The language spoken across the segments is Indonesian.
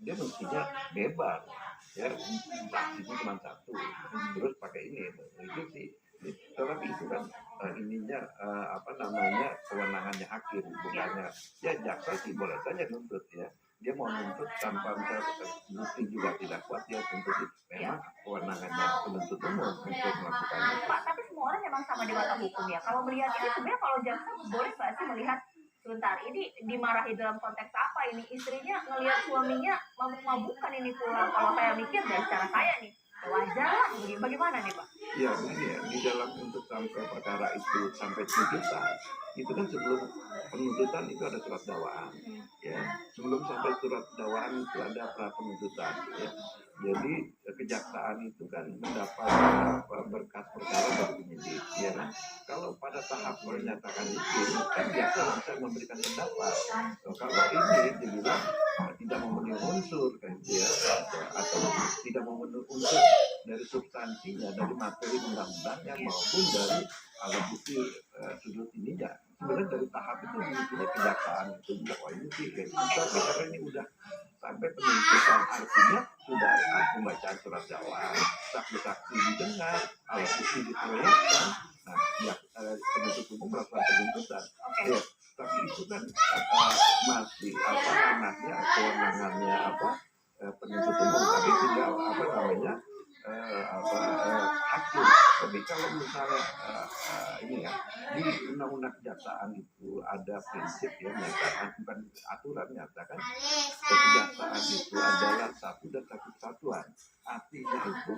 dia mestinya bebas ya, saksinya cuma satu terus pakai ini itu sih. Tetapi itu kan ininya apa namanya kewenangannya hakim, bukannya ya jaksa sih boleh saja nuntut ya, dia mau nuntut tanpa misalnya bukti juga tidak kuat, dia tuntut memang kewenangannya penuntut umum untuk melakukan itu. Pak, tapi semua orang memang sama di mata hukum ya. Kalau melihat ini sebenarnya kalau jaksa boleh nggak sih melihat sebentar ini dimarahi dalam konteks apa, ini istrinya ngelihat suaminya mabuk-mabukan ini pulang. Kalau saya mikir dari cara saya nih wajar lah, bagaimana nih Pak? Ya begini ya, di dalam untuk sampai perkara itu sampai tuntutan itu kan sebelum penuntutan itu ada surat dakwaan ya, sebelum sampai surat dakwaan itu ada pra penuntutan ya. Jadi kejaksaan itu kan mendapat berkas perkara dari penyidik ya kan. Kalau pada tahap menyatakan itu kan jaksa bisa memberikan pendapat. Kalau ini dibilang tidak memenuhi unsur kan ya, atau tidak memenuhi unsur dari substansinya, dari materi undang-undangnya maupun dari alat bukti sudut ininya. Sebenarnya dari tahap itu mestinya kejaksaan itu bahwa ini sih tapi karena ini udah sampai penuntutan, artinya sudah ada pembacaan surat dakwaan, saksi-saksi didengar, alat bukti diperlihatkan, nah ya, penuntut umum melakukan penuntutan. Ya, tapi itu kan masih apa ranahnya, kewenangannya apa penuntut umum, tapi tinggal apa namanya hakim. Tapi kalau misalnya ini ya di undang-undang kejaksaan itu ada prinsip ya, menyatakan bukan aturan, menyatakan kejaksaan itu adalah satu dan satu kesatuan. Artinya itu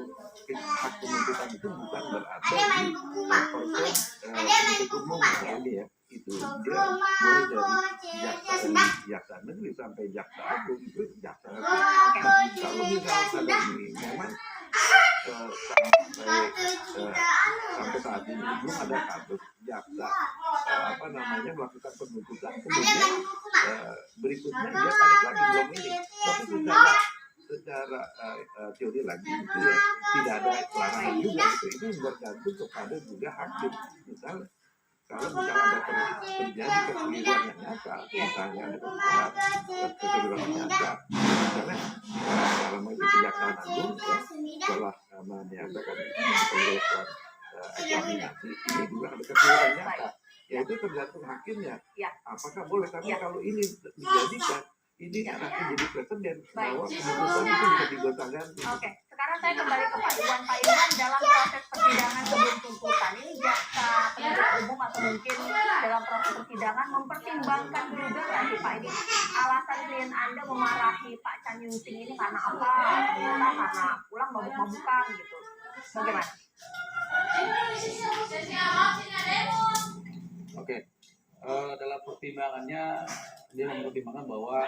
hak penuntutan itu bukan berada di person penuntut umum ini ya, itu dia mulai dari jaksa negeri sampai jaksa agung itu jaksa agung. Kalau misalnya ada ini memang sampai saat ini belum ada kasus jaksa apa namanya melakukan penuntutan kemudian berikutnya dia balik lagi belum ini, tapi secara teori lagi itu ya tidak ada larangan juga itu bergantung kepada juga hakim. Misal kalau misalnya ada terjadi kekeliruan yang nyata, misalnya ada kekeliruan yang nyata, karena dalam itu kejaksaan agung ya, setelah menyatakan pemeriksaan eksaminasi ini juga ada kekeliruan nyata, ya itu tergantung hakimnya apakah boleh. Tapi kalau ini dijadikan ini akan menjadi presiden bahwa keputusan itu bisa digonta-ganti. Sekarang saya kembali ke Pak Iwan. Pak Iwan, dalam proses persidangan sebelum tuntutan ini jaksa penuntut umum atau mungkin dalam proses persidangan mempertimbangkan juga nggak sih Pak ini alasan klien Anda memarahi Pak Chan Yun Sing ini karena apa? Ternyata karena pulang mabuk-mabukan gitu. Bagaimana? Dalam pertimbangannya dia mempertimbangkan bahwa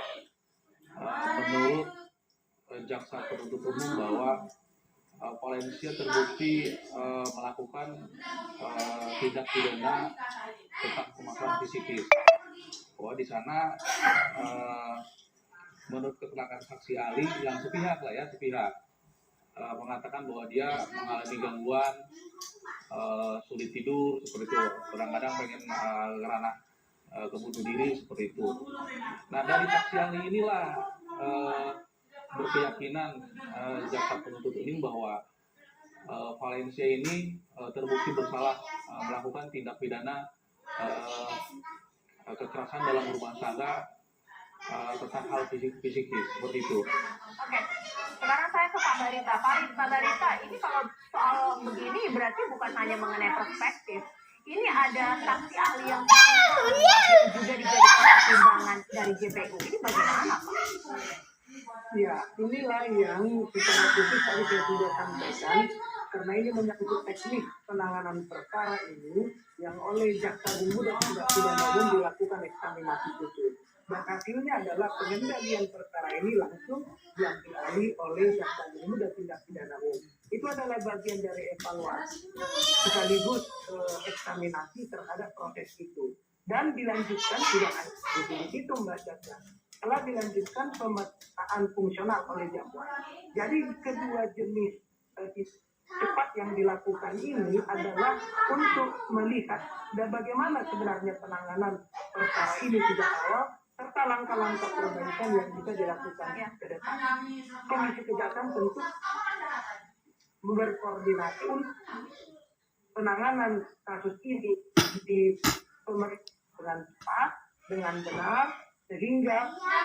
menurut jaksa penuntut umum bahwa Valencia terbukti melakukan tindak pidana tentang pemaksalan psikis. Bahwa di sana menurut keterangan saksi ahli yang sepihak mengatakan bahwa dia mengalami gangguan sulit tidur seperti itu, kadang-kadang pengen ranah kebunuh diri seperti itu. Nah dari saksi ahli inilah berkeyakinan jaksa penuntut umum bahwa Valencia ini terbukti bersalah melakukan tindak pidana kekerasan dalam rumah tangga tentang hal psikis seperti itu. Sekarang saya ke Pak Barita. Pak Barita, ini kalau soal begini berarti bukan hanya mengenai perspektif. Ini ada saksi ahli yang juga dijadikan pertimbangan dari JPU. Ini bagaimana Pak? Ya, inilah yang secara khusus tadi saya sudah sampaikan, karena ini menyangkut teknik penanganan perkara ini yang oleh jaksa agung dan tindak pidana umum dilakukan eksaminasi khusus. Dan hasilnya adalah pengendalian perkara ini langsung diambil alih oleh jaksa agung dan tindak pidana umum. Itu adalah bagian dari evaluasi sekaligus eksaminasi terhadap proses itu. Dan dilanjutkan tidak hanya itu Mbak Jaksa. Telah dilanjutkan pemetaan fungsional oleh jaksa. Jadi kedua jenis cepat yang dilakukan ini adalah untuk melihat dan bagaimana sebenarnya penanganan perkara ini sejak awal serta langkah-langkah perbaikan yang bisa dilakukan ke depan. Komisi Kejaksaan tentu berkoordinasi untuk penanganan kasus ini di pemerintah dengan cepat, dengan benar, sehingga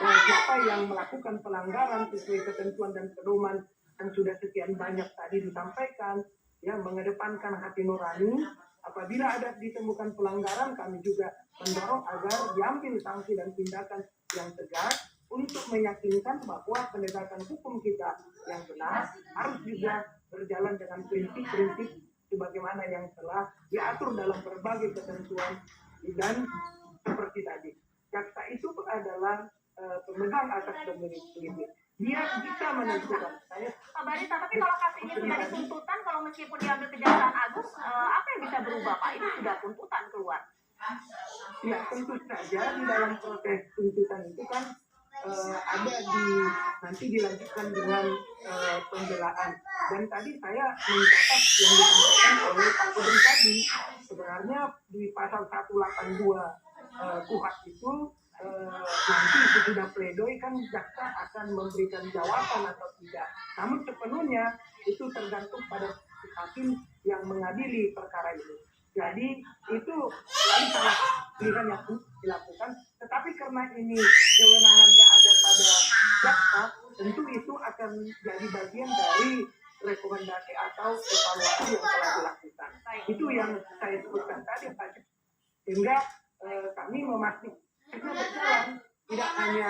siapa yang melakukan pelanggaran sesuai ketentuan dan pedoman yang sudah sekian banyak tadi disampaikan, ya mengedepankan hati nurani. Apabila ada ditemukan pelanggaran, kami juga mendorong agar diambil sanksi dan tindakan yang tegas untuk meyakinkan bahwa penegakan hukum kita yang benar harus juga berjalan dengan prinsip-prinsip sebagaimana yang telah diatur dalam berbagai ketentuan. Dan seperti tadi, jaksa itu adalah pemegang atas pemilik. Dia bisa menentukan. Pak Barita, tapi kalau kasus ini sudah dituntutan, kalau meskipun diambil Kejaksaan Agung, apa yang bisa berubah, Pak? Ini sudah tuntutan keluar. Ya, tentu saja di dalam proses tuntutan itu kan nanti dilanjutkan dengan pembelaan. Dan tadi saya mencatat yang disampaikan oleh Pak Kudri tadi, sebenarnya di pasal 182 KUHP itu nanti sudah pledoi kan jaksa akan memberikan jawaban atau tidak. Namun sepenuhnya itu tergantung pada hakim yang mengadili perkara ini. Jadi itu salah pilihan yang dilakukan. Tetapi karena ini kewenangannya ada pada jaksa, tentu itu akan jadi bagian dari rekomendasi atau evaluasi yang telah dilakukan. Itu yang saya sebutkan tadi, Pak. Sehingga kami memastikan berjalan tidak hanya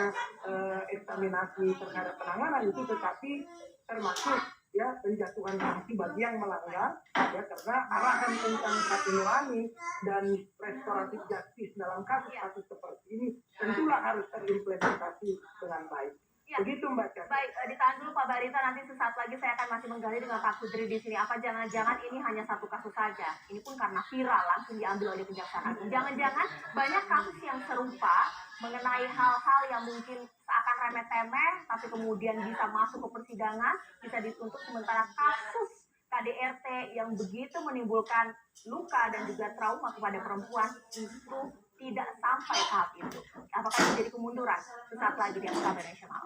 eksaminasi terhadap penanganan itu, tetapi termasuk ya penjatuhan sanksi bagi yang melanggar, ya karena arahan tentang hati nurani dan restoratif justice dalam kasus-kasus seperti ini tentulah harus terimplementasi dengan baik. Ya. Begitu Mbak Caca. Baik, ditahan dulu Pak Barita, nanti sesaat lagi saya akan masih menggali dengan Pak Kudri di sini. Apa jangan-jangan ini hanya satu kasus saja? Ini pun karena viral langsung diambil oleh Kejaksaan Agung. Jangan-jangan banyak kasus yang serupa mengenai hal-hal yang mungkin seakan remeh-temeh, tapi kemudian bisa masuk ke persidangan, bisa dituntut, sementara kasus KDRT yang begitu menimbulkan luka dan juga trauma kepada perempuan justru tidak sampai tahap itu. Apakah itu menjadi kemunduran? Sesaat lagi di Kabar Nasional.